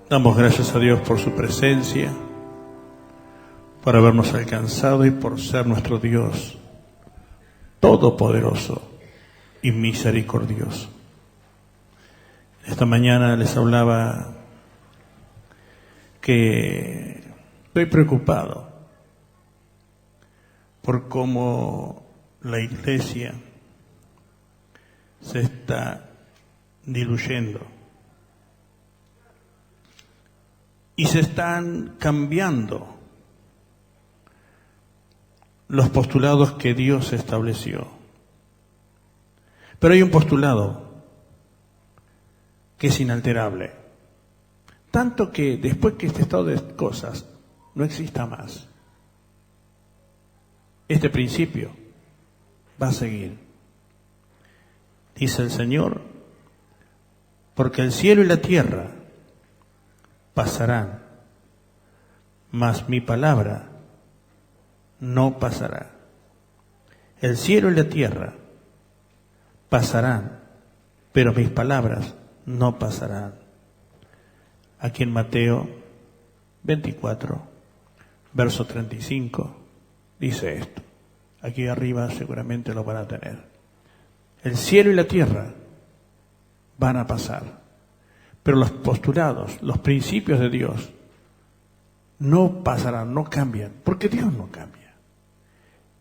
Damos gracias a Dios por su presencia, por habernos alcanzado y por ser nuestro Dios todopoderoso y misericordioso. Esta mañana les hablaba que estoy preocupado por cómo la iglesia se está diluyendo y se están cambiando los postulados que Dios estableció. Pero hay un postulado que es inalterable, tanto que después que este estado de cosas no exista más, este principio va a seguir. Dice el Señor, porque el cielo y la tierra pasarán, mas mi palabra no pasará. El cielo y la tierra pasarán, pero mis palabras no pasarán. Aquí en Mateo 24, verso 35, dice esto. Aquí arriba seguramente lo van a tener. El cielo y la tierra van a pasar, pero los postulados, los principios de Dios no pasarán, no cambian, porque Dios no cambia.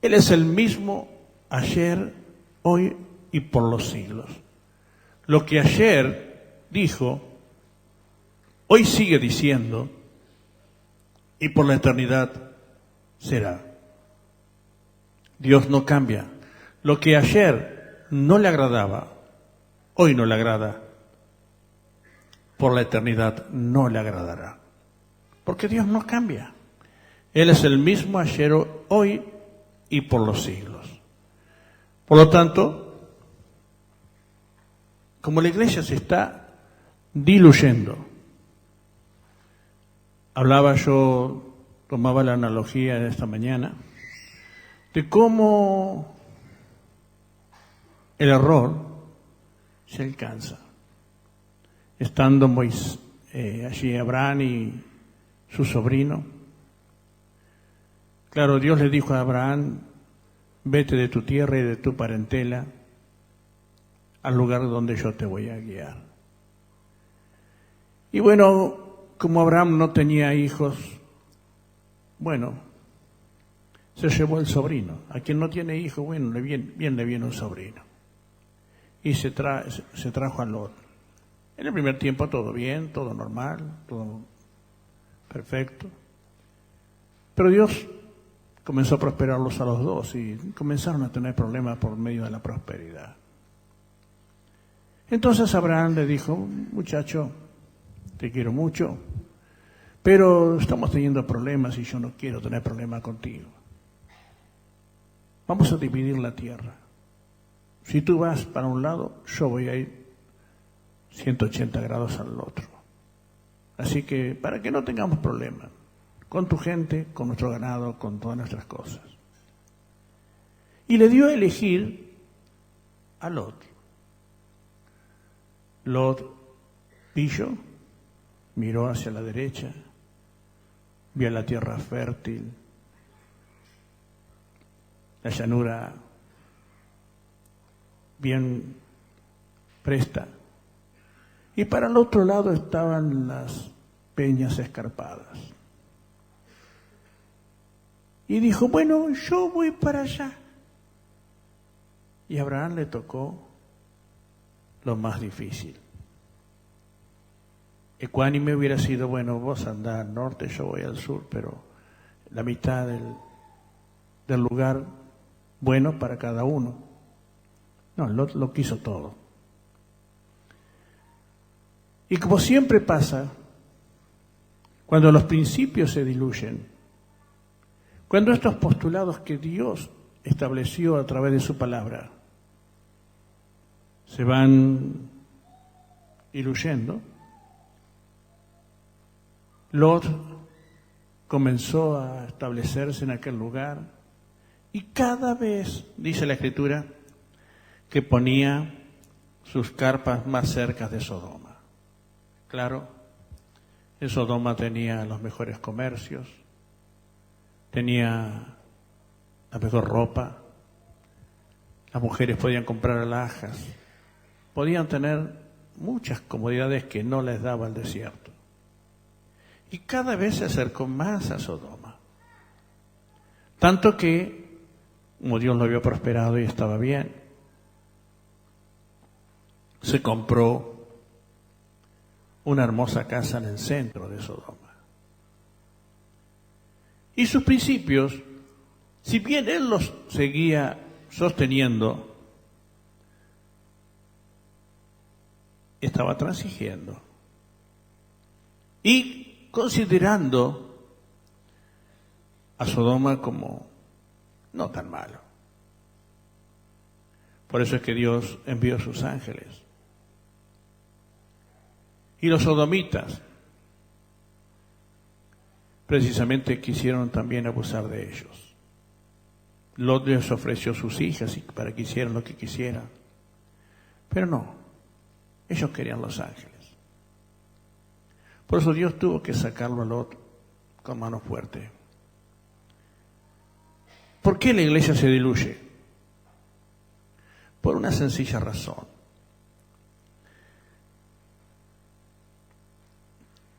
Él es el mismo ayer, hoy y por los siglos. Lo que ayer dijo, hoy sigue diciendo y por la eternidad será. Dios no cambia. Lo que ayer no le agradaba, hoy no le agrada, por la eternidad no le agradará. Porque Dios no cambia. Él es el mismo ayer, hoy y por los siglos. Por lo tanto, como la iglesia se está diluyendo, tomaba la analogía de esta mañana, de cómo el error se alcanza. Estando allí Abraham y su sobrino, claro, Dios le dijo a Abraham, vete de tu tierra y de tu parentela al lugar donde yo te voy a guiar. Y bueno, como Abraham no tenía hijos, se llevó el sobrino. A quien no tiene hijos, bien le viene un sobrino. Y se trajo a Lot. En el primer tiempo todo bien, todo normal, todo perfecto. Pero Dios comenzó a prosperarlos a los dos y comenzaron a tener problemas por medio de la prosperidad. Entonces Abraham le dijo, muchacho, te quiero mucho, pero estamos teniendo problemas y yo no quiero tener problemas contigo. Vamos a dividir la tierra. Si tú vas para un lado, yo voy a ir 180 grados al otro. Así que, para que no tengamos problemas con tu gente, con nuestro ganado, con todas nuestras cosas. Y le dio a elegir a Lot. Lot pillo, miró hacia la derecha, vio la tierra fértil, la llanura bien presta. Y para el otro lado estaban las peñas escarpadas. Y dijo, yo voy para allá. Y a Abraham le tocó lo más difícil. Ecuánime hubiera sido, vos andás al norte, yo voy al sur, pero la mitad del lugar bueno para cada uno. No, lo quiso todo. Y como siempre pasa, cuando los principios se diluyen, cuando estos postulados que Dios estableció a través de su palabra se van diluyendo, Lot comenzó a establecerse en aquel lugar y cada vez, dice la Escritura, que ponía sus carpas más cerca de Sodoma. Claro, En Sodoma tenía los mejores comercios, tenía la mejor ropa, las mujeres podían comprar alhajas, podían tener muchas comodidades que no les daba el desierto. Y cada vez se acercó más a Sodoma. Tanto que, como Dios lo había prosperado y estaba bien, se compró una hermosa casa en el centro de Sodoma. Y sus principios, si bien él los seguía sosteniendo, estaba transigiendo y considerando a Sodoma como no tan malo. Por eso es que Dios envió a sus ángeles. Y los sodomitas precisamente quisieron también abusar de ellos. Lot les ofreció sus hijas para que hicieran lo que quisieran. Pero no, ellos querían los ángeles. Por eso Dios tuvo que sacarlo a Lot con mano fuerte. ¿Por qué la iglesia se diluye? Por una sencilla razón.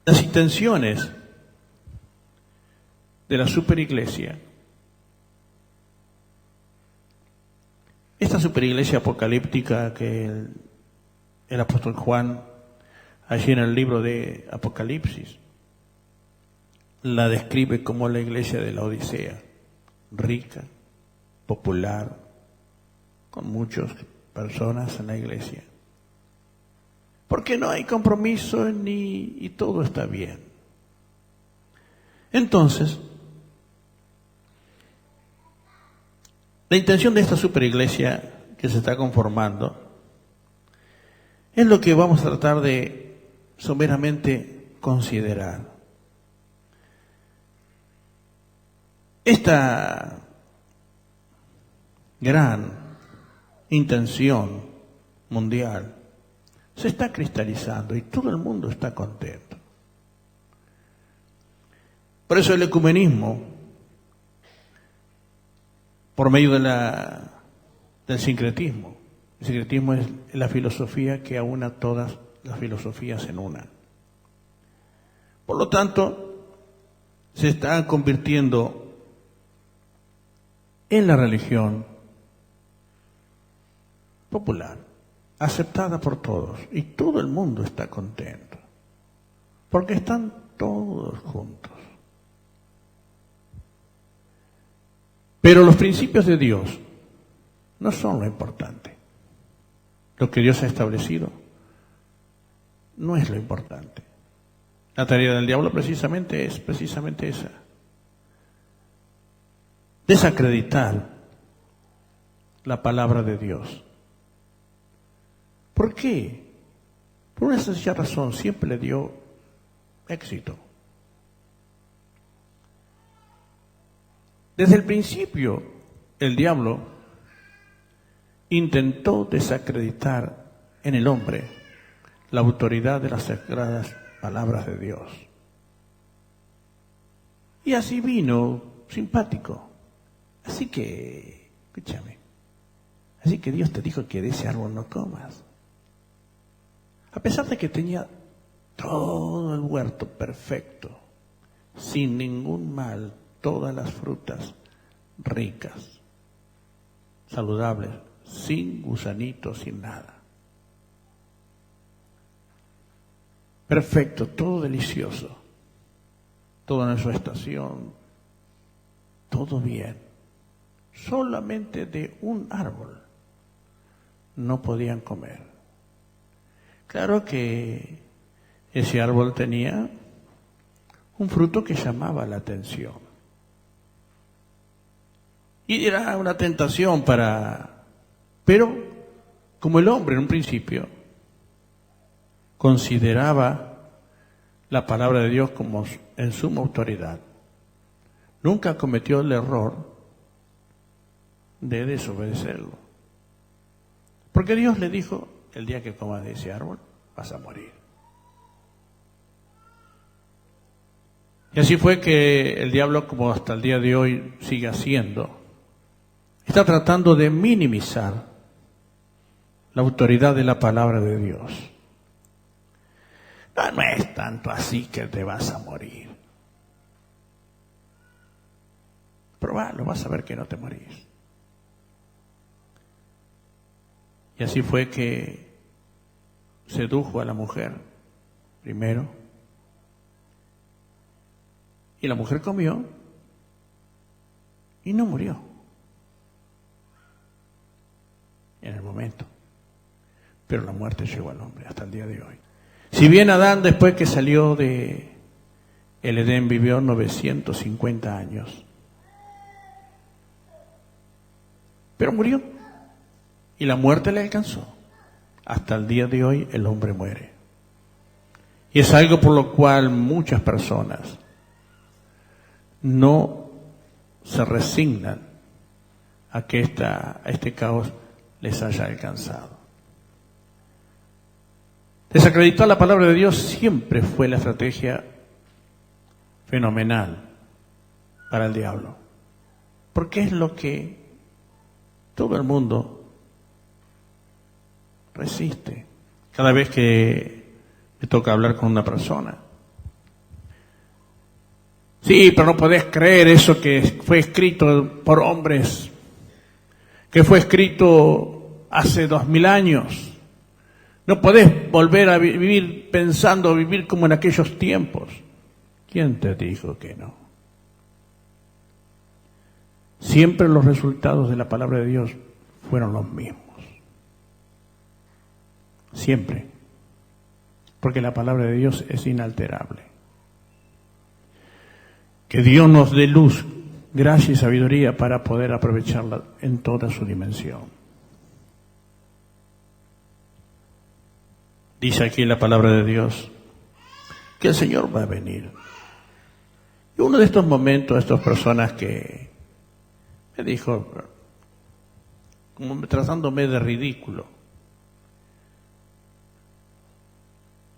Las intenciones de la superiglesia, esta superiglesia apocalíptica que el apóstol Juan, allí en el libro de Apocalipsis, la describe como la iglesia de la Odisea, rica, popular, con muchas personas en la iglesia. Porque no hay compromiso y todo está bien. Entonces, la intención de esta superiglesia que se está conformando es lo que vamos a tratar de someramente considerar. Esta gran intención mundial se está cristalizando y todo el mundo está contento. Por eso el ecumenismo, por medio del sincretismo, el sincretismo es la filosofía que aúna todas las filosofías en una. Por lo tanto, se está convirtiendo en la religión popular, aceptada por todos, y todo el mundo está contento, porque están todos juntos. Pero los principios de Dios no son lo importante. Lo que Dios ha establecido no es lo importante. La tarea del diablo precisamente es esa: desacreditar la palabra de Dios. ¿Por qué? Por una sencilla razón, siempre le dio éxito. Desde el principio, el diablo intentó desacreditar en el hombre la autoridad de las sagradas palabras de Dios. Y así vino, simpático. Así que, escúchame, así que Dios te dijo que de ese árbol no comas. A pesar de que tenía todo el huerto perfecto, sin ningún mal, todas las frutas ricas, saludables, sin gusanitos, sin nada. Perfecto, todo delicioso, todo en su estación, todo bien. Solamente de un árbol no podían comer. Claro que ese árbol tenía un fruto que llamaba la atención. Y era una tentación pero como el hombre en un principio consideraba la palabra de Dios como en suma autoridad, nunca cometió el error de desobedecerlo. Porque Dios le dijo: el día que comas de ese árbol vas a morir. Y así fue que el diablo, como hasta el día de hoy sigue haciendo, está tratando de minimizar la autoridad de la palabra de Dios. No, no es tanto así que te vas a morir. Probalo, vas a ver que no te morís. Y así fue que sedujo a la mujer primero. Y la mujer comió y no murió en el momento. Pero la muerte llegó al hombre hasta el día de hoy. Si bien Adán, después que salió de el Edén, vivió 950 años, pero murió y la muerte le alcanzó. Hasta el día de hoy el hombre muere. Y es algo por lo cual muchas personas no se resignan a que este caos les haya alcanzado. Desacreditar la palabra de Dios siempre fue la estrategia fenomenal para el diablo, porque es lo que todo el mundo resiste cada vez que me toca hablar con una persona. Sí, pero no podés creer eso que fue escrito por hombres, que fue escrito hace 2000 años. No podés volver a vivir pensando, vivir como en aquellos tiempos. ¿Quién te dijo que no? Siempre los resultados de la palabra de Dios fueron los mismos. Siempre. Porque la palabra de Dios es inalterable. Que Dios nos dé luz, gracia y sabiduría para poder aprovecharla en toda su dimensión. Dice aquí la palabra de Dios que el Señor va a venir. Y uno de estos momentos, estas personas que me dijo, como tratándome de ridículo,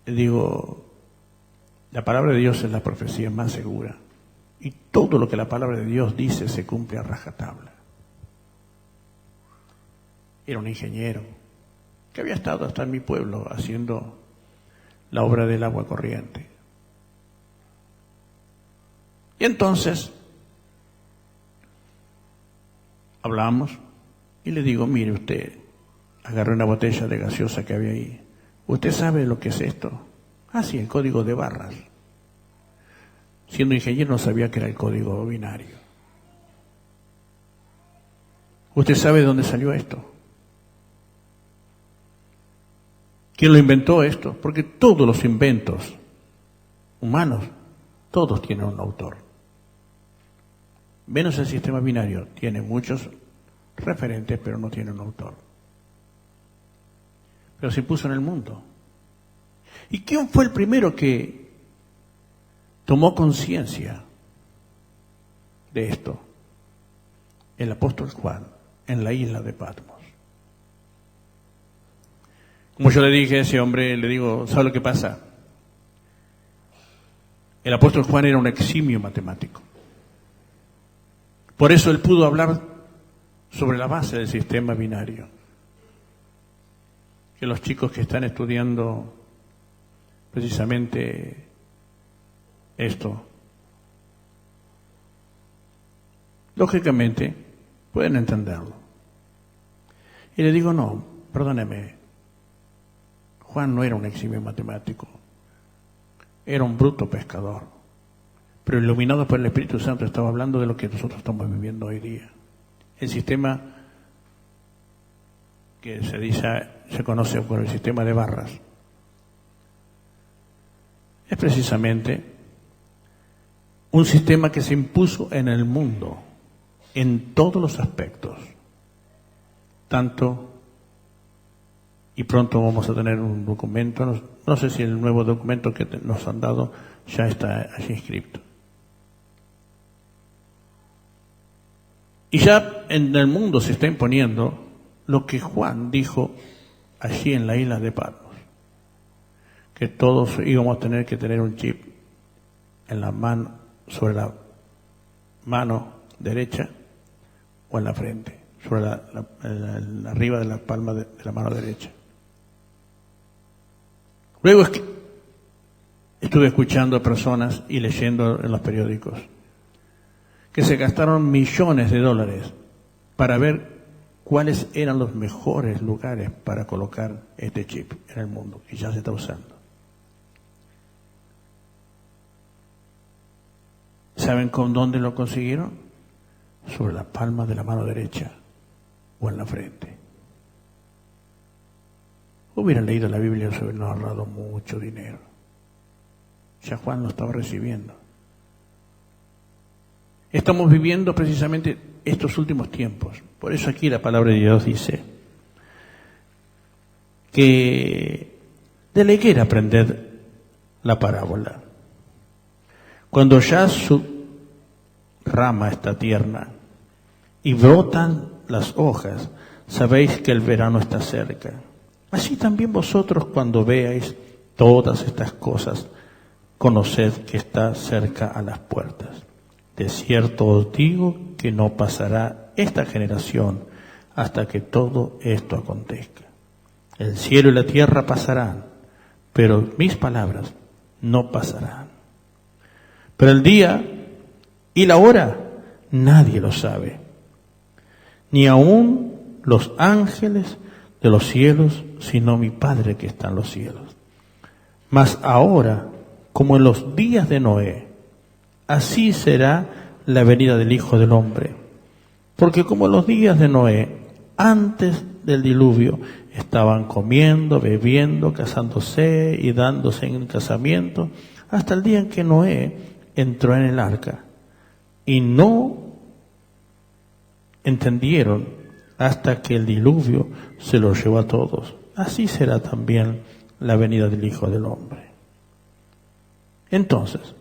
le digo, la palabra de Dios es la profecía más segura. Y todo lo que la palabra de Dios dice se cumple a rajatabla. Era un ingeniero que había estado hasta en mi pueblo haciendo la obra del agua corriente. Y entonces hablamos y le digo, mire usted, agarré una botella de gaseosa que había ahí. ¿Usted sabe lo que es esto? Ah, sí, el código de barras. Siendo ingeniero no sabía que era el código binario. ¿Usted sabe de dónde salió esto? ¿Quién lo inventó esto? Porque todos los inventos humanos, todos tienen un autor. Menos el sistema binario, tiene muchos referentes, pero no tiene un autor. Pero se puso en el mundo. ¿Y quién fue el primero que tomó conciencia de esto? El apóstol Juan, en la isla de Patmos. Como yo le dije a ese hombre, le digo, ¿sabe lo que pasa? El apóstol Juan era un eximio matemático. Por eso él pudo hablar sobre la base del sistema binario. Que los chicos que están estudiando precisamente esto, lógicamente pueden entenderlo. Y le digo, no, perdóneme, Juan no era un eximio matemático, era un bruto pescador, pero iluminado por el Espíritu Santo estaba hablando de lo que nosotros estamos viviendo hoy día. El sistema que se conoce como el sistema de barras es precisamente un sistema que se impuso en el mundo en todos los aspectos, tanto. Y pronto vamos a tener un documento, no sé si el nuevo documento que nos han dado ya está allí inscrito. Y ya en el mundo se está imponiendo lo que Juan dijo allí en la isla de Patmos, que todos íbamos a tener que tener un chip en la mano sobre la mano derecha o en la frente, sobre arriba de la palma de la mano derecha. Luego estuve escuchando a personas y leyendo en los periódicos que se gastaron millones de dólares para ver cuáles eran los mejores lugares para colocar este chip en el mundo, y ya se está usando. ¿Saben con dónde lo consiguieron? Sobre la palma de la mano derecha o en la frente. Hubieran leído la Biblia, se hubieran ahorrado mucho dinero. Ya Juan lo estaba recibiendo. Estamos viviendo precisamente estos últimos tiempos. Por eso aquí la palabra de Dios dice que de la higuera aprended la parábola. Cuando ya su rama está tierna y brotan las hojas, sabéis que el verano está cerca. Así también vosotros, cuando veáis todas estas cosas, conoced que está cerca a las puertas. De cierto os digo que no pasará esta generación hasta que todo esto acontezca. El cielo y la tierra pasarán, pero mis palabras no pasarán. Pero el día y la hora nadie lo sabe, ni aun los ángeles de los cielos, sino mi Padre que está en los cielos. Mas ahora, como en los días de Noé, así será la venida del Hijo del Hombre. Porque como en los días de Noé, antes del diluvio, estaban comiendo, bebiendo, casándose y dándose en casamiento, hasta el día en que Noé entró en el arca. Y no entendieron hasta que el diluvio se los llevó a todos. Así será también la venida del Hijo del Hombre. Entonces,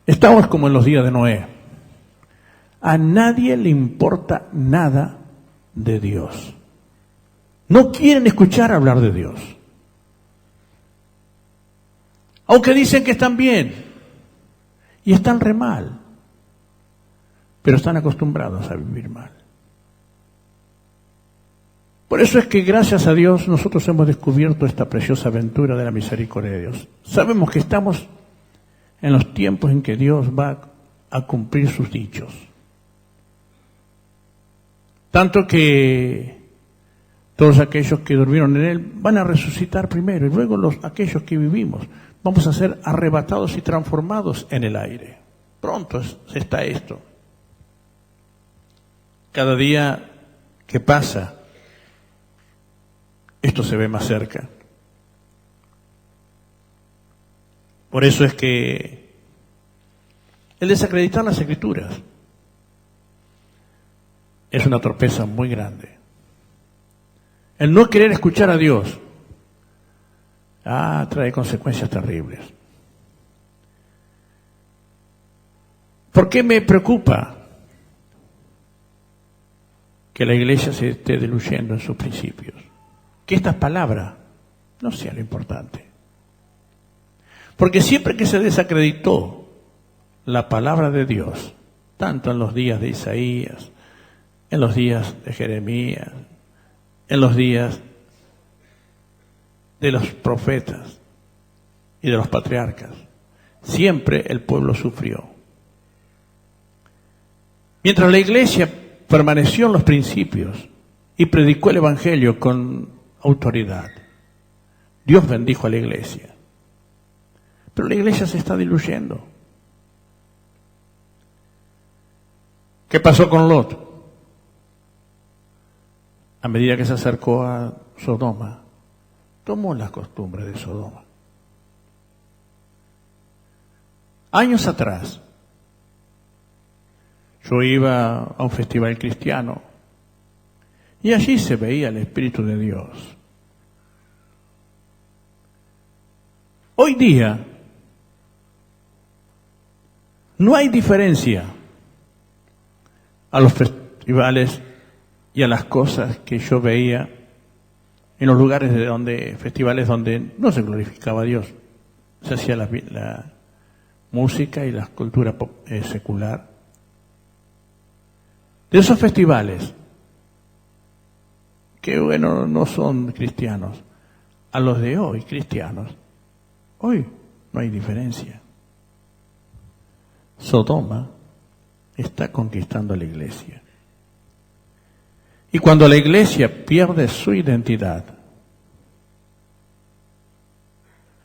estamos como en los días de Noé. A nadie le importa nada de Dios. No quieren escuchar hablar de Dios. Aunque dicen que están bien y están re mal, pero están acostumbrados a vivir mal. Por eso es que gracias a Dios nosotros hemos descubierto esta preciosa aventura de la misericordia de Dios. Sabemos que estamos en los tiempos en que Dios va a cumplir sus dichos. Tanto que todos aquellos que durmieron en Él van a resucitar primero y luego aquellos que vivimos vamos a ser arrebatados y transformados en el aire. Pronto está esto. Cada día que pasa, esto se ve más cerca. Por eso es que el desacreditar las Escrituras es una torpeza muy grande. El no querer escuchar a Dios trae consecuencias terribles. ¿Por qué me preocupa que la iglesia se esté diluyendo en sus principios? Que estas palabras no sean lo importante. Porque siempre que se desacreditó la palabra de Dios, tanto en los días de Isaías, en los días de Jeremías, en los días de los profetas y de los patriarcas, siempre el pueblo sufrió. Mientras la iglesia permaneció en los principios y predicó el evangelio con autoridad, Dios bendijo a la iglesia. Pero la iglesia se está diluyendo. ¿Qué pasó con Lot? A medida que se acercó a Sodoma, tomó las costumbres de Sodoma. Años atrás, yo iba a un festival cristiano y allí se veía el Espíritu de Dios. Hoy día no hay diferencia a los festivales y a las cosas que yo veía en los lugares festivales donde no se glorificaba a Dios, se hacía música y la cultura secular. De esos festivales, que bueno, no son cristianos, a los de hoy, cristianos, hoy no hay diferencia. Sodoma está conquistando a la iglesia. Y cuando la iglesia pierde su identidad,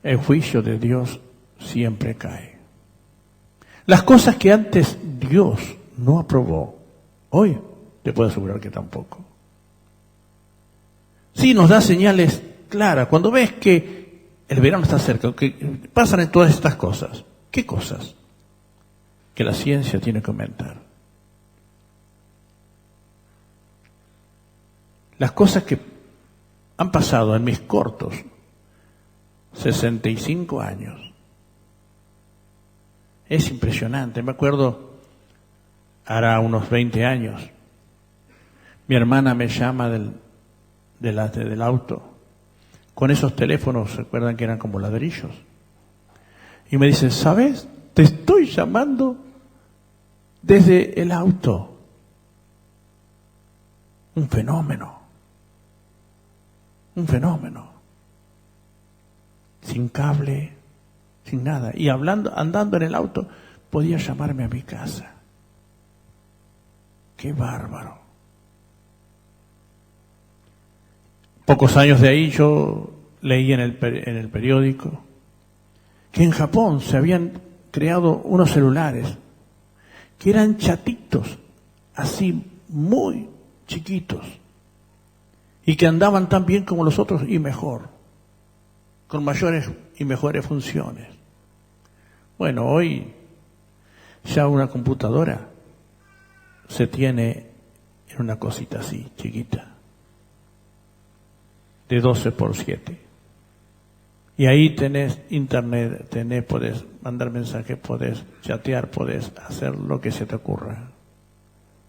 el juicio de Dios siempre cae. Las cosas que antes Dios no aprobó, hoy te puedo asegurar que tampoco. Sí, nos da señales claras. Cuando ves que el verano está cerca, que pasan en todas estas cosas. ¿Qué cosas? Que la ciencia tiene que aumentar. Las cosas que han pasado en mis cortos 65 años. Es impresionante. Me acuerdo, hará unos 20 años, mi hermana me llama del auto, con esos teléfonos, ¿se acuerdan que eran como ladrillos? Y me dice, ¿sabes? Te estoy llamando desde el auto. Un fenómeno. Un fenómeno. Sin cable, sin nada. Y andando en el auto, podía llamarme a mi casa. ¡Qué bárbaro! Pocos años de ahí yo leí en el periódico que en Japón se habían creado unos celulares que eran chatitos, así muy chiquitos, y que andaban tan bien como los otros y mejor, con mayores y mejores funciones. Bueno, hoy ya una computadora se tiene en una cosita así, chiquita, de 12x7. Y ahí tenés internet, podés mandar mensajes, podés chatear, podés hacer lo que se te ocurra.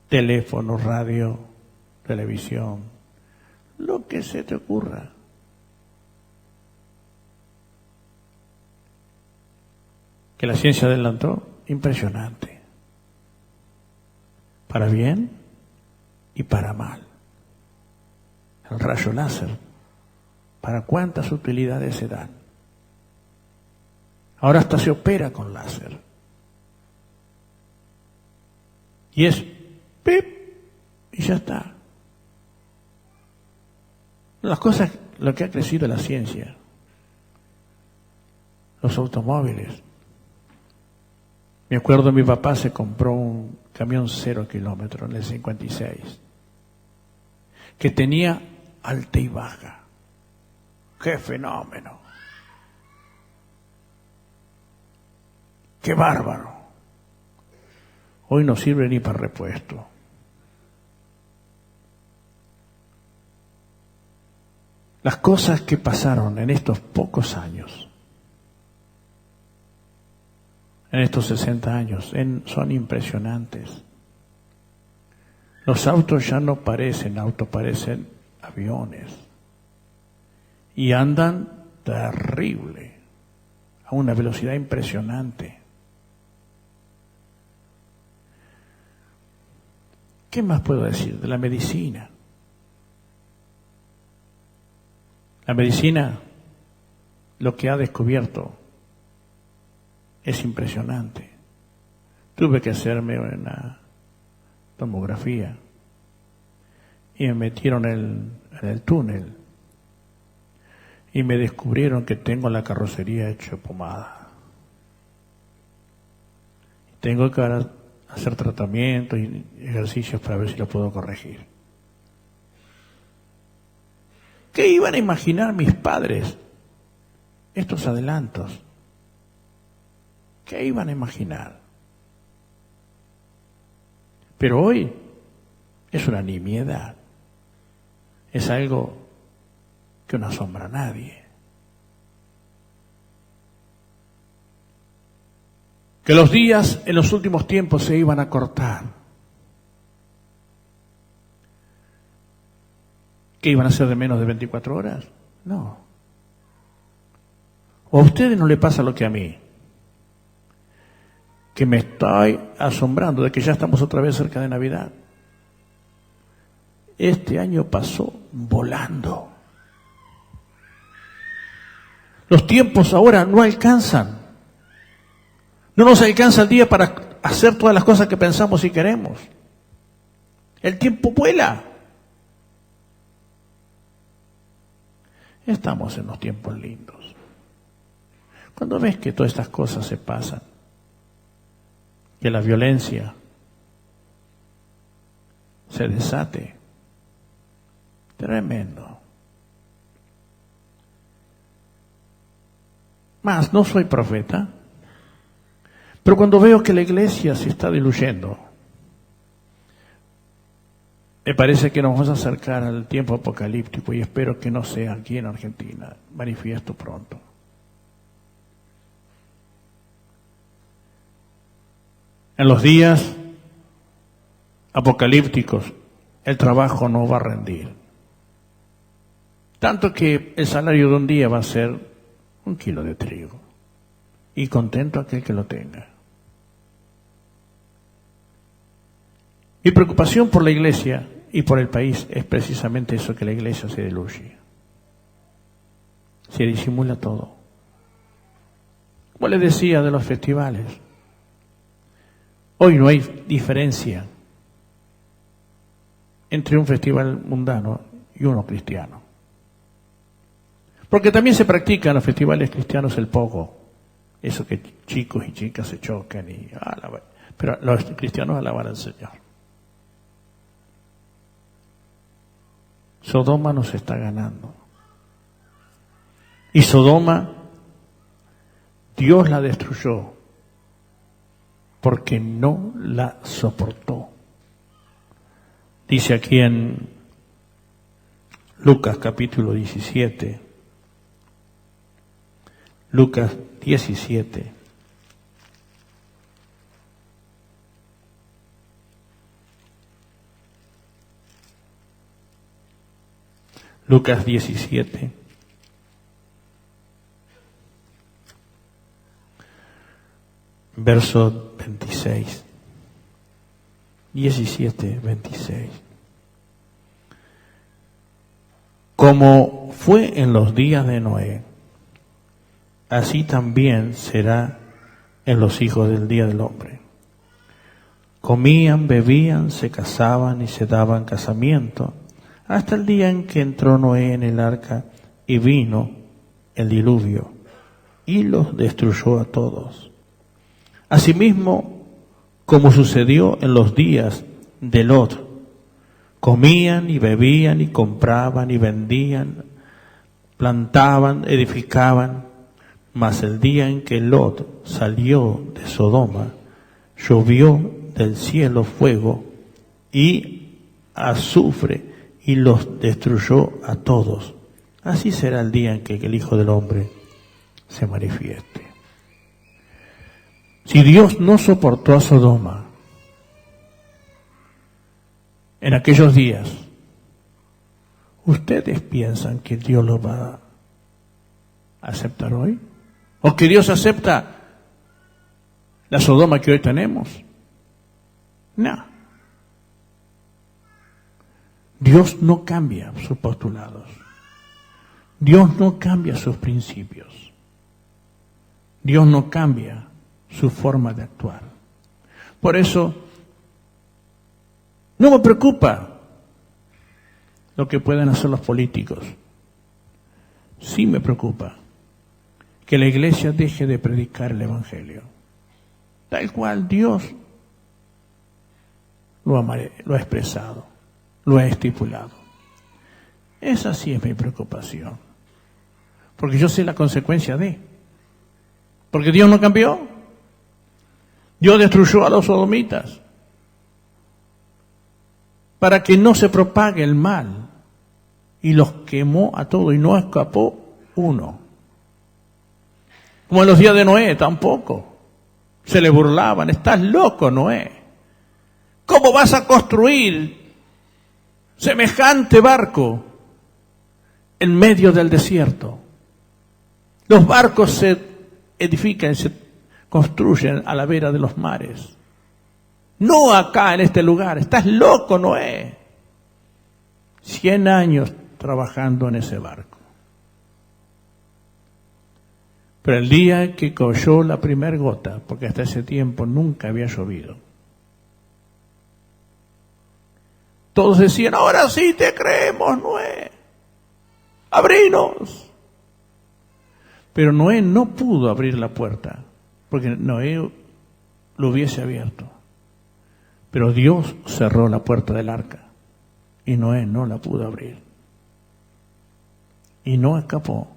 Teléfono, radio, televisión, lo que se te ocurra. Que la ciencia adelantó, impresionante. Para bien y para mal. El rayo láser, ¿para cuántas utilidades se dan? Ahora hasta se opera con láser. Y es ¡pip! Y ya está. Las cosas, lo que ha crecido la ciencia. Los automóviles. Me acuerdo, mi papá se compró un camión 0 kilómetros en el 56, que tenía alta y baja. ¡Qué fenómeno! ¡Qué bárbaro! Hoy no sirve ni para repuesto. Las cosas que pasaron en estos pocos años, en estos 60 años, son impresionantes. Los autos ya no parecen autos, parecen aviones. Y andan terrible, a una velocidad impresionante. ¿Qué más puedo decir de la medicina? La medicina, lo que ha descubierto, es impresionante. Tuve que hacerme una tomografía y me metieron en el túnel y me descubrieron que tengo la carrocería hecha pomada. Tengo que ahora hacer tratamientos y ejercicios para ver si lo puedo corregir. ¿Qué iban a imaginar mis padres estos adelantos? ¿Qué iban a imaginar? Pero hoy es una nimiedad. Es algo que no asombra a nadie. Que los días en los últimos tiempos se iban a cortar. ¿Que iban a ser de menos de 24 horas? No. ¿O a ustedes no le pasa lo que a mí? que me estoy asombrando de que ya estamos otra vez cerca de Navidad. Este año pasó volando. Los tiempos ahora no alcanzan. No nos alcanza el día para hacer todas las cosas que pensamos y queremos. El tiempo vuela. Estamos en los tiempos lindos. Cuando ves que todas estas cosas se pasan, que la violencia se desate, tremendo. Más, no soy profeta, pero cuando veo que la iglesia se está diluyendo, me parece que nos vamos a acercar al tiempo apocalíptico y espero que no sea aquí en Argentina, manifiesto pronto. En los días apocalípticos, el trabajo no va a rendir. Tanto que el salario de un día va a ser 1 kilo de trigo. Y contento aquel que lo tenga. Mi preocupación por la iglesia y por el país es precisamente eso, que la iglesia se diluye. Se disimula todo. Como les decía de los festivales, hoy no hay diferencia entre un festival mundano y uno cristiano. Porque también se practica en los festivales cristianos el pogo, eso que chicos y chicas se chocan, pero los cristianos alaban al Señor. Sodoma nos está ganando. Y Sodoma, Dios la destruyó porque no la soportó. Dice aquí en Lucas capítulo 17, Lucas 17, Lucas 17, verso 26. 17, 26. Como fue en los días de Noé, así también será en los hijos del día del hombre. Comían, bebían, se casaban y se daban casamiento, hasta el día en que entró Noé en el arca y vino el diluvio y los destruyó a todos. Asimismo, como sucedió en los días de Lot, comían y bebían y compraban y vendían, plantaban, edificaban, mas el día en que Lot salió de Sodoma, llovió del cielo fuego y azufre y los destruyó a todos. Así será el día en que el Hijo del Hombre se manifieste. Si Dios no soportó a Sodoma en aquellos días, ¿ustedes piensan que Dios lo va a aceptar hoy? ¿O que Dios acepta la Sodoma que hoy tenemos? No. Dios no cambia sus postulados. Dios no cambia sus principios. Dios no cambia su forma de actuar. Por eso, no me preocupa lo que puedan hacer los políticos. Sí me preocupa que la iglesia deje de predicar el Evangelio, tal cual Dios lo ha expresado, lo ha estipulado. Esa sí es mi preocupación, porque yo sé la consecuencia porque Dios no cambió. Dios destruyó a los sodomitas para que no se propague el mal y los quemó a todos y no escapó uno. Como en los días de Noé, tampoco. Se le burlaban. Estás loco, Noé. ¿Cómo vas a construir semejante barco en medio del desierto? Los barcos se edifican, se construyen a la vera de los mares. No acá en este lugar. Estás loco, Noé. 100 años trabajando en ese barco. Pero el día que cayó la primera gota, porque hasta ese tiempo nunca había llovido, todos decían, ahora sí te creemos, Noé. Abrinos. Pero Noé no pudo abrir la puerta, porque Noé lo hubiese abierto. Pero Dios cerró la puerta del arca y Noé no la pudo abrir. Y no escapó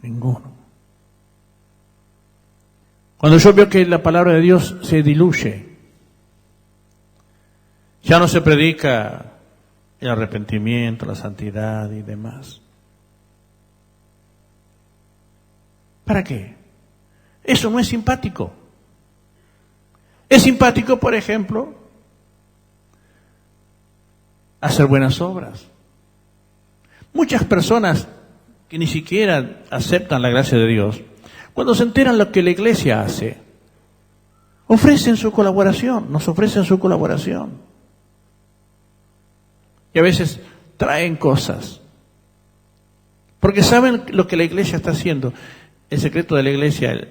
ninguno. Cuando yo veo que la palabra de Dios se diluye, ya no se predica el arrepentimiento, la santidad y demás. ¿Para qué? Eso no es simpático. Es simpático, por ejemplo, hacer buenas obras. Muchas personas que ni siquiera aceptan la gracia de Dios, cuando se enteran lo que la iglesia hace, ofrecen su colaboración, nos ofrecen su colaboración. Y a veces traen cosas, porque saben lo que la iglesia está haciendo. El secreto de la iglesia,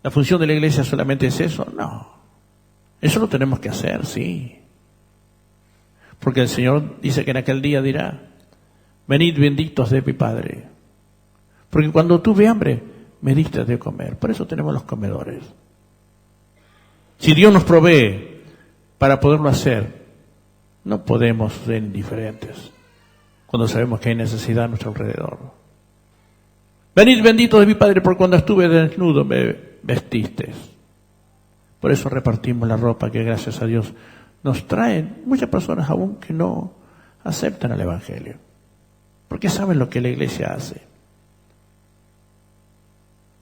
la función de la iglesia solamente es eso. No, eso lo tenemos que hacer, sí. Porque el Señor dice que en aquel día dirá, venid benditos de mi Padre, porque cuando tuve hambre me diste de comer. Por eso tenemos los comedores. Si Dios nos provee para poderlo hacer, no podemos ser indiferentes cuando sabemos que hay necesidad a nuestro alrededor. Venid benditos de mi Padre, porque cuando estuve desnudo me vestisteis. Por eso repartimos la ropa que gracias a Dios nos traen muchas personas aún que no aceptan el Evangelio, porque saben lo que la iglesia hace.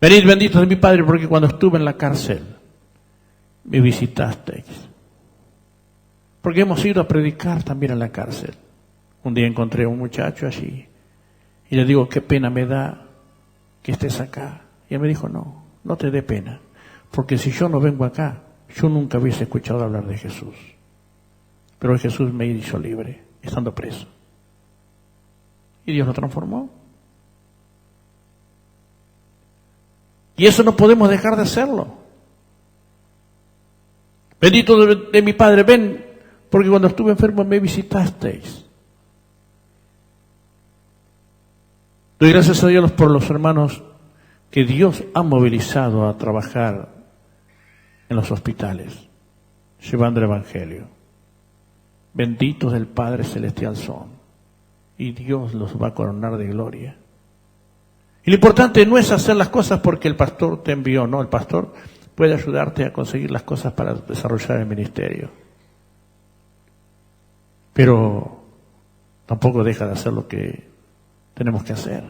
Venid benditos de mi Padre, porque cuando estuve en la cárcel me visitasteis. Porque hemos ido a predicar también en la cárcel. Un día encontré a un muchacho allí y le digo, qué pena me da que estés acá. Y él me dijo, no, no te dé pena, porque si yo no vengo acá, yo nunca hubiese escuchado hablar de Jesús. Pero Jesús me hizo libre, estando preso. Y Dios lo transformó. Y eso no podemos dejar de hacerlo. Bendito de mi Padre, ven, porque cuando estuve enfermo me visitasteis. Doy gracias a Dios por los hermanos que Dios ha movilizado a trabajar en los hospitales, llevando el Evangelio. Benditos del Padre Celestial son, y Dios los va a coronar de gloria. Y lo importante no es hacer las cosas porque el pastor te envió, no, el pastor puede ayudarte a conseguir las cosas para desarrollar el ministerio. Pero tampoco deja de hacer lo que tenemos que hacer.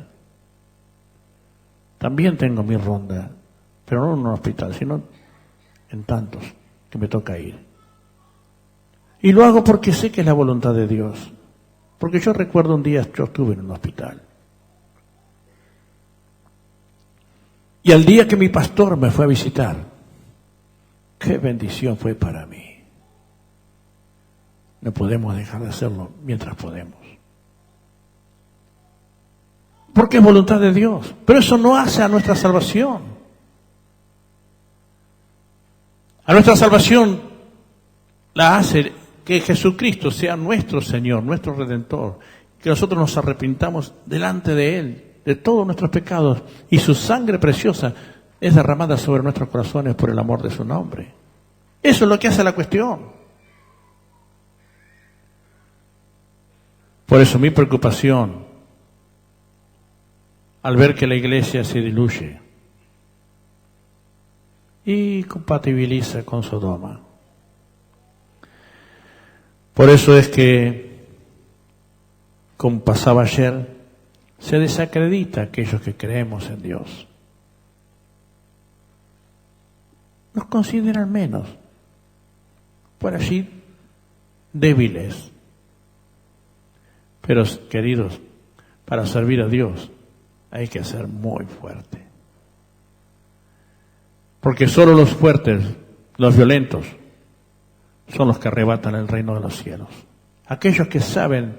También tengo mi ronda, pero no en un hospital, sino en tantos que me toca ir. Y lo hago porque sé que es la voluntad de Dios. Porque yo recuerdo un día, yo estuve en un hospital. Y al día que mi pastor me fue a visitar, qué bendición fue para mí. No podemos dejar de hacerlo mientras podemos. Porque es voluntad de Dios. Pero eso no hace a nuestra salvación. A nuestra salvación la hace que Jesucristo sea nuestro Señor, nuestro Redentor. Que nosotros nos arrepintamos delante de Él, de todos nuestros pecados. Y su sangre preciosa es derramada sobre nuestros corazones por el amor de su nombre. Eso es lo que hace la cuestión. Por eso mi preocupación al ver que la iglesia se diluye y compatibiliza con Sodoma. Por eso es que, como pasaba ayer, se desacredita a aquellos que creemos en Dios. Nos consideran menos, por allí débiles. Pero, queridos, para servir a Dios hay que ser muy fuerte. Porque solo los fuertes, los violentos, son los que arrebatan el reino de los cielos. Aquellos que saben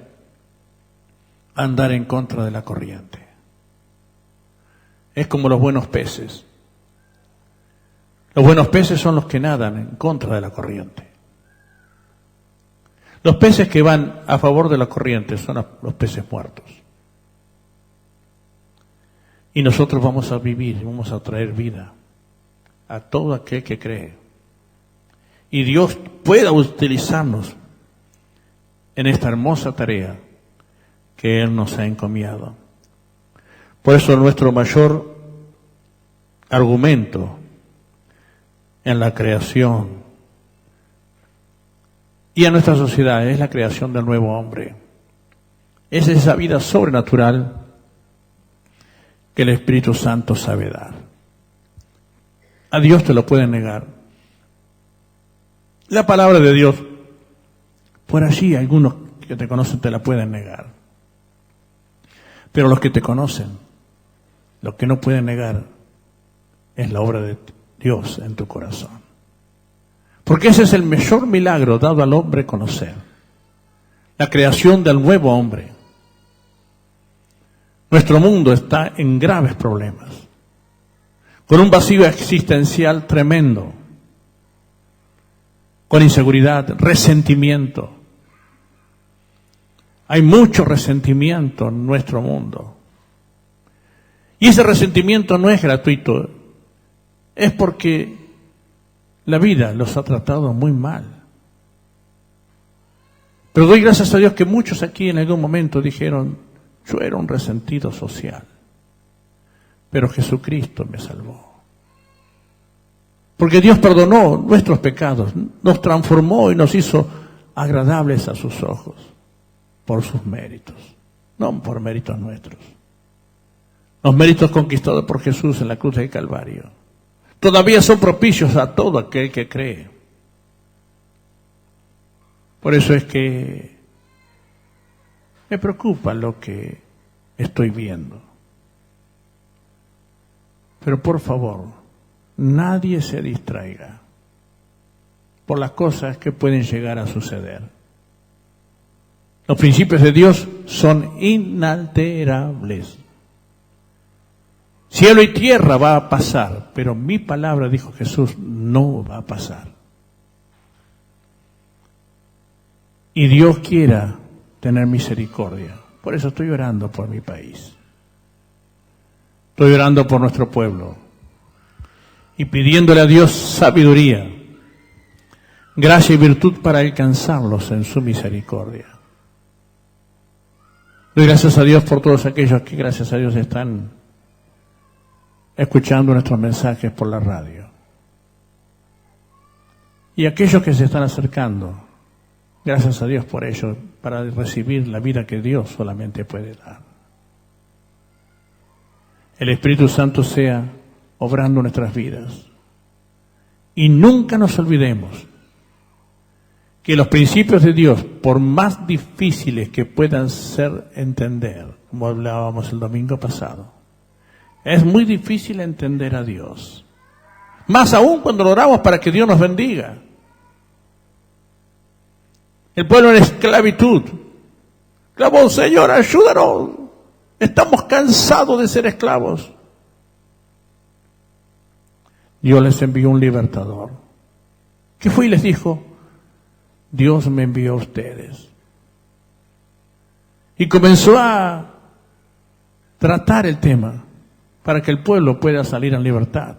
andar en contra de la corriente. Es como los buenos peces. Los buenos peces son los que nadan en contra de la corriente. Los peces que van a favor de la corriente son los peces muertos. Y nosotros vamos a vivir, vamos a traer vida a todo aquel que cree. Y Dios pueda utilizarnos en esta hermosa tarea que Él nos ha encomiado. Por eso nuestro mayor argumento en la creación y en nuestra sociedad es la creación del nuevo hombre. Es esa vida sobrenatural que el Espíritu Santo sabe dar. A Dios te lo pueden negar. La palabra de Dios, por allí algunos que te conocen te la pueden negar. Pero los que te conocen, lo que no pueden negar es la obra de Dios en tu corazón. Porque ese es el mayor milagro dado al hombre conocer. La creación del nuevo hombre. Nuestro mundo está en graves problemas, con un vacío existencial tremendo, con inseguridad, resentimiento. Hay mucho resentimiento en nuestro mundo. Y ese resentimiento no es gratuito, es porque la vida los ha tratado muy mal. Pero doy gracias a Dios que muchos aquí en algún momento dijeron, yo era un resentido social, pero Jesucristo me salvó. Porque Dios perdonó nuestros pecados, nos transformó y nos hizo agradables a sus ojos por sus méritos, no por méritos nuestros. Los méritos conquistados por Jesús en la cruz del Calvario todavía son propicios a todo aquel que cree. Por eso es que me preocupa lo que estoy viendo. Pero por favor, nadie se distraiga por las cosas que pueden llegar a suceder. Los principios de Dios son inalterables. Cielo y tierra va a pasar, pero mi palabra, dijo Jesús, no va a pasar. Y Dios quiera tener misericordia. Por eso estoy orando por mi país. Estoy orando por nuestro pueblo. Y pidiéndole a Dios sabiduría, gracia y virtud para alcanzarlos en su misericordia. Doy gracias a Dios por todos aquellos que, gracias a Dios, están escuchando nuestros mensajes por la radio. Y aquellos que se están acercando, gracias a Dios por ello, para recibir la vida que Dios solamente puede dar. El Espíritu Santo sea obrando nuestras vidas. Y nunca nos olvidemos que los principios de Dios, por más difíciles que puedan ser entender, como hablábamos el domingo pasado, es muy difícil entender a Dios. Más aún cuando lo oramos para que Dios nos bendiga. El pueblo en esclavitud clamó, Señor, ayúdanos. Estamos cansados de ser esclavos. Dios les envió un libertador. ¿Qué fue y les dijo? Dios me envió a ustedes. Y comenzó a tratar el tema para que el pueblo pueda salir en libertad.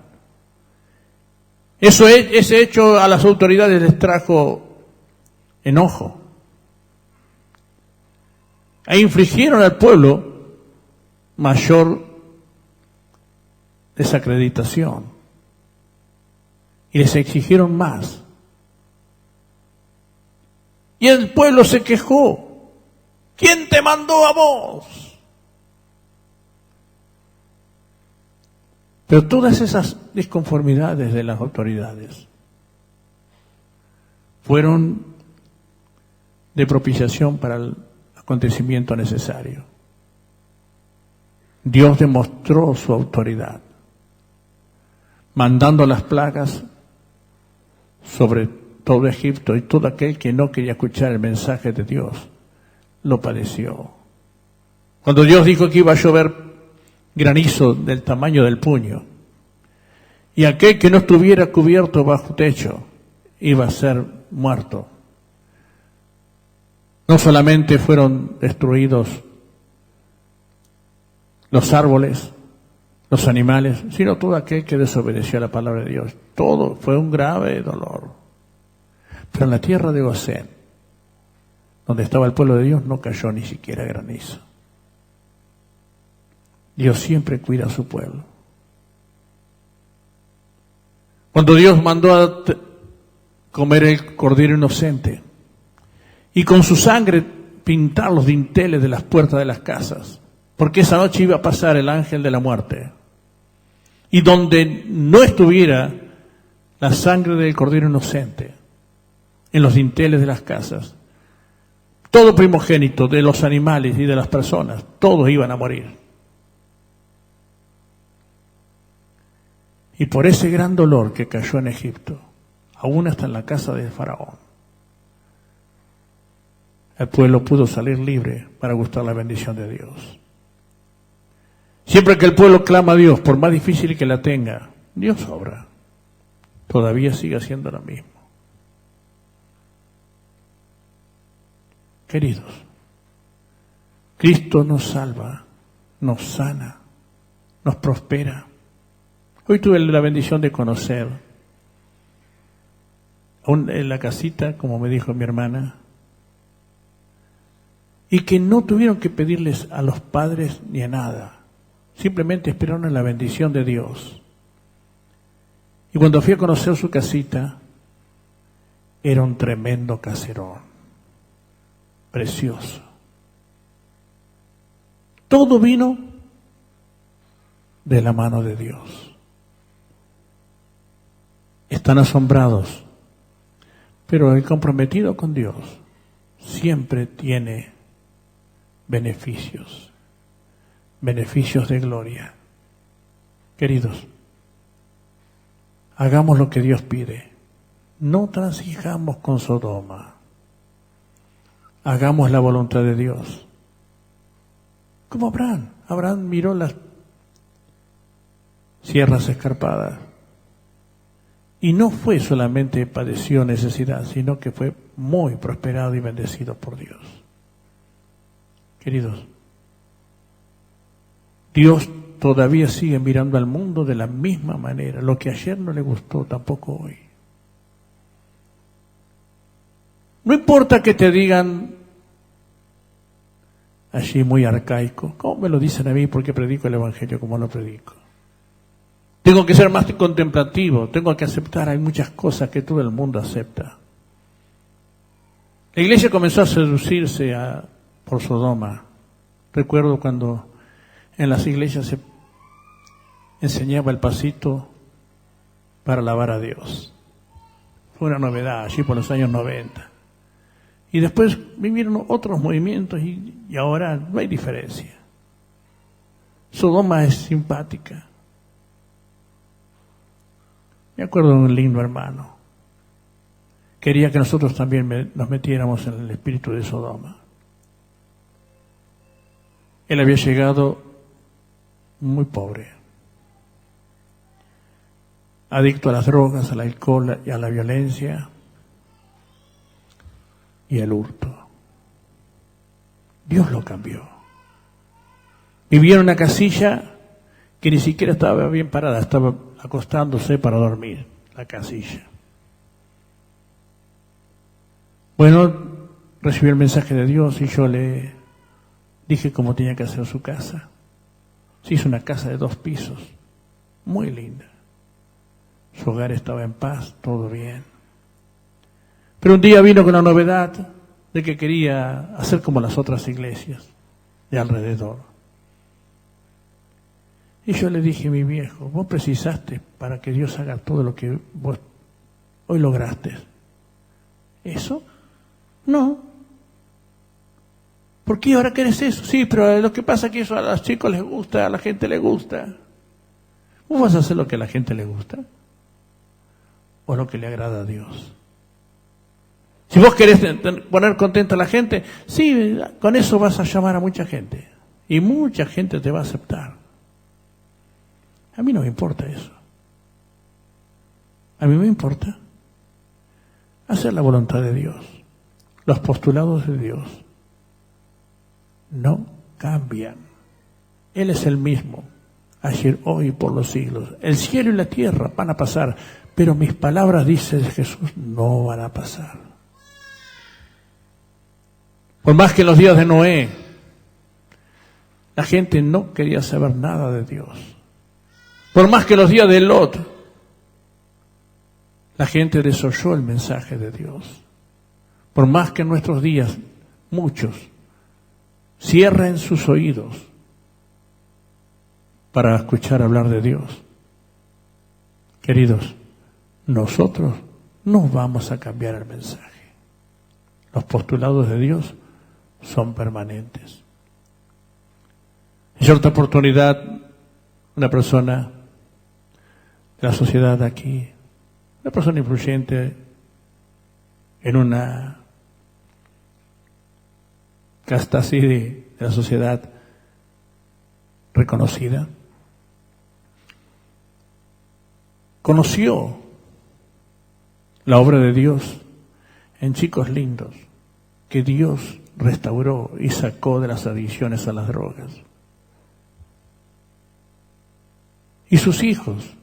Ese hecho a las autoridades les trajo enojo. E infligieron al pueblo mayor desacreditación. Y les exigieron más. Y el pueblo se quejó. ¿Quién te mandó a vos? Pero todas esas disconformidades de las autoridades fueron de propiciación para el acontecimiento necesario. Dios demostró su autoridad. mandando las plagas sobre todo Egipto, y todo aquel que no quería escuchar el mensaje de Dios lo padeció. Cuando Dios dijo que iba a llover granizo del tamaño del puño, y aquel que no estuviera cubierto bajo techo iba a ser muerto, no solamente fueron destruidos los árboles, los animales, sino todo aquel que desobedeció a la palabra de Dios. Todo fue un grave dolor. Pero en la tierra de Gosén, donde estaba el pueblo de Dios, no cayó ni siquiera granizo. Dios siempre cuida a su pueblo. Cuando Dios mandó a comer el cordero inocente y con su sangre pintar los dinteles de las puertas de las casas, porque esa noche iba a pasar el ángel de la muerte, y donde no estuviera la sangre del cordero inocente en los dinteles de las casas, todo primogénito de los animales y de las personas, todos iban a morir. Y por ese gran dolor que cayó en Egipto, aún hasta en la casa de Faraón, el pueblo pudo salir libre para gustar la bendición de Dios. Siempre que el pueblo clama a Dios, por más difícil que la tenga, Dios obra. Todavía sigue siendo lo mismo. Queridos, Cristo nos salva, nos sana, nos prospera. Hoy tuve la bendición de conocer en la casita, como me dijo mi hermana, y que no tuvieron que pedirles a los padres ni a nada, simplemente esperaron en la bendición de Dios. Y cuando fui a conocer su casita, era un tremendo caserón, precioso. Todo vino de la mano de Dios. Están asombrados, pero el comprometido con Dios siempre tiene beneficios de gloria. Queridos, hagamos lo que Dios pide. No transijamos con Sodoma. Hagamos la voluntad de Dios. Como Abraham. Abraham miró las sierras escarpadas. Y no fue solamente padeció necesidad, sino que fue muy prosperado y bendecido por Dios. Queridos, Dios todavía sigue mirando al mundo de la misma manera. Lo que ayer no le gustó, tampoco hoy. No importa que te digan allí muy arcaico. ¿Cómo me lo dicen a mí? Porque predico el Evangelio como lo predico. Tengo que ser más contemplativo, tengo que aceptar, hay muchas cosas que todo el mundo acepta. La iglesia comenzó a seducirse por Sodoma. Recuerdo cuando en las iglesias se enseñaba el pasito para alabar a Dios. Fue una novedad allí por los años 90. Y después vinieron otros movimientos y ahora no hay diferencia. Sodoma es simpática. Me acuerdo de un lindo hermano. Quería que nosotros también nos metiéramos en el espíritu de Sodoma. Él había llegado muy pobre, adicto a las drogas, al alcohol y a la violencia y al hurto. Dios lo cambió. Vivía en una casilla que ni siquiera estaba bien parada, estaba acostándose para dormir, la casilla. Bueno, recibió el mensaje de Dios y yo le dije cómo tenía que hacer su casa. Se hizo una casa de 2 pisos, muy linda. Su hogar estaba en paz, todo bien. Pero un día vino con la novedad de que quería hacer como las otras iglesias de alrededor. Y yo le dije, mi viejo, vos precisaste para que Dios haga todo lo que vos hoy lograste. ¿Eso? No. ¿Por qué ahora querés eso? Sí, pero lo que pasa es que eso a los chicos les gusta, a la gente les gusta. ¿Vos vas a hacer lo que a la gente le gusta? ¿O lo que le agrada a Dios? Si vos querés poner contenta a la gente, sí, con eso vas a llamar a mucha gente. Y mucha gente te va a aceptar. A mí no me importa eso. A mí me importa hacer la voluntad de Dios. Los postulados de Dios no cambian. Él es el mismo, ayer, hoy y por los siglos. El cielo y la tierra van a pasar, pero mis palabras, dice Jesús, no van a pasar. Por más que en los días de Noé, la gente no quería saber nada de Dios. Por más que en los días de Lot, la gente desoyó el mensaje de Dios. Por más que en nuestros días muchos cierren sus oídos para escuchar hablar de Dios. Queridos, nosotros no vamos a cambiar el mensaje. Los postulados de Dios son permanentes. En cierta oportunidad, una persona de la sociedad aquí, una persona influyente en una casta así de la sociedad reconocida, conoció la obra de Dios en chicos lindos que Dios restauró y sacó de las adicciones a las drogas. Y sus hijos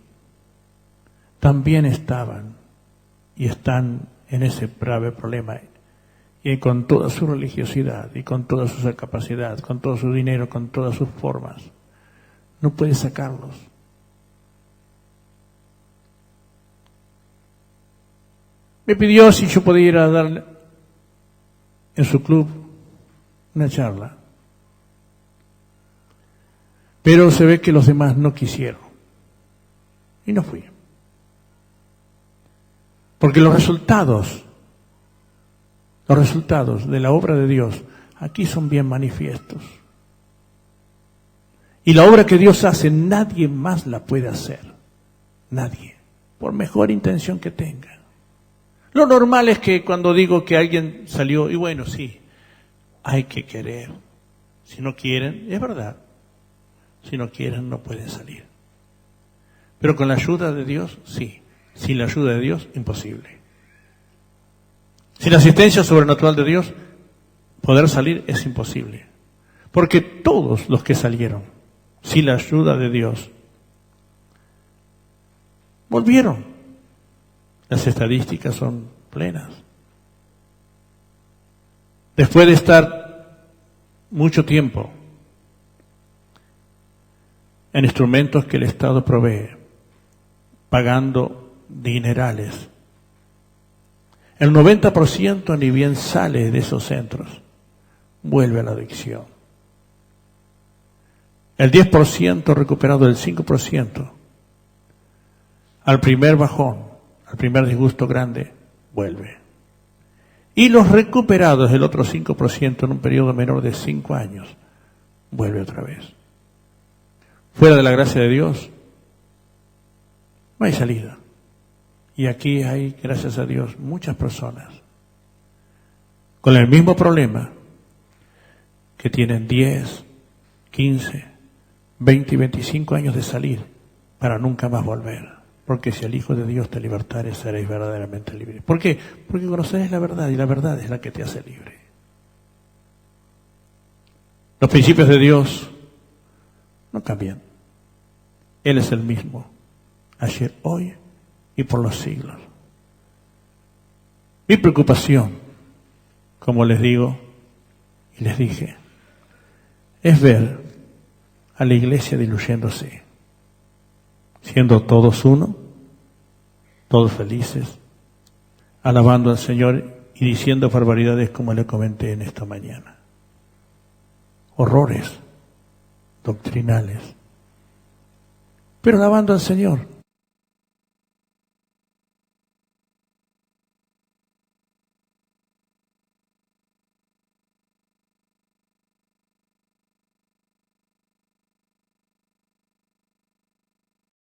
también estaban y están en ese grave problema. Y con toda su religiosidad y con toda su capacidad, con todo su dinero, con todas sus formas, no puede sacarlos. Me pidió si yo podía ir a dar en su club una charla. Pero se ve que los demás no quisieron. Y no fui. Porque los resultados de la obra de Dios aquí son bien manifiestos. Y la obra que Dios hace, nadie más la puede hacer. Nadie. Por mejor intención que tenga. Lo normal es que cuando digo que alguien salió, y bueno, sí, hay que querer. Si no quieren, es verdad. Si no quieren, no pueden salir. Pero con la ayuda de Dios, sí. Sin la ayuda de Dios, imposible. Sin la asistencia sobrenatural de Dios, poder salir es imposible. Porque todos los que salieron, sin la ayuda de Dios, volvieron. Las estadísticas son plenas. Después de estar mucho tiempo en instrumentos que el Estado provee, pagando dinerales, el 90% ni bien sale de esos centros, vuelve a la adicción. El 10% recuperado del 5%, al primer bajón, al primer disgusto grande, vuelve. Y los recuperados, el otro 5% en un periodo menor de 5 años, vuelve otra vez. Fuera de la gracia de Dios, no hay salida. Y aquí hay, gracias a Dios, muchas personas con el mismo problema que tienen 10, 15, 20 y 25 años de salir para nunca más volver. Porque si el Hijo de Dios te libertare, seréis verdaderamente libres. ¿Por qué? Porque conoceréis la verdad y la verdad es la que te hace libre. Los principios de Dios no cambian. Él es el mismo, ayer, hoy y por los siglos. Mi preocupación, como les digo y les dije, es ver a la iglesia diluyéndose, siendo todos uno, todos felices, alabando al Señor y diciendo barbaridades como le comenté en esta mañana. Horrores doctrinales, pero alabando al Señor.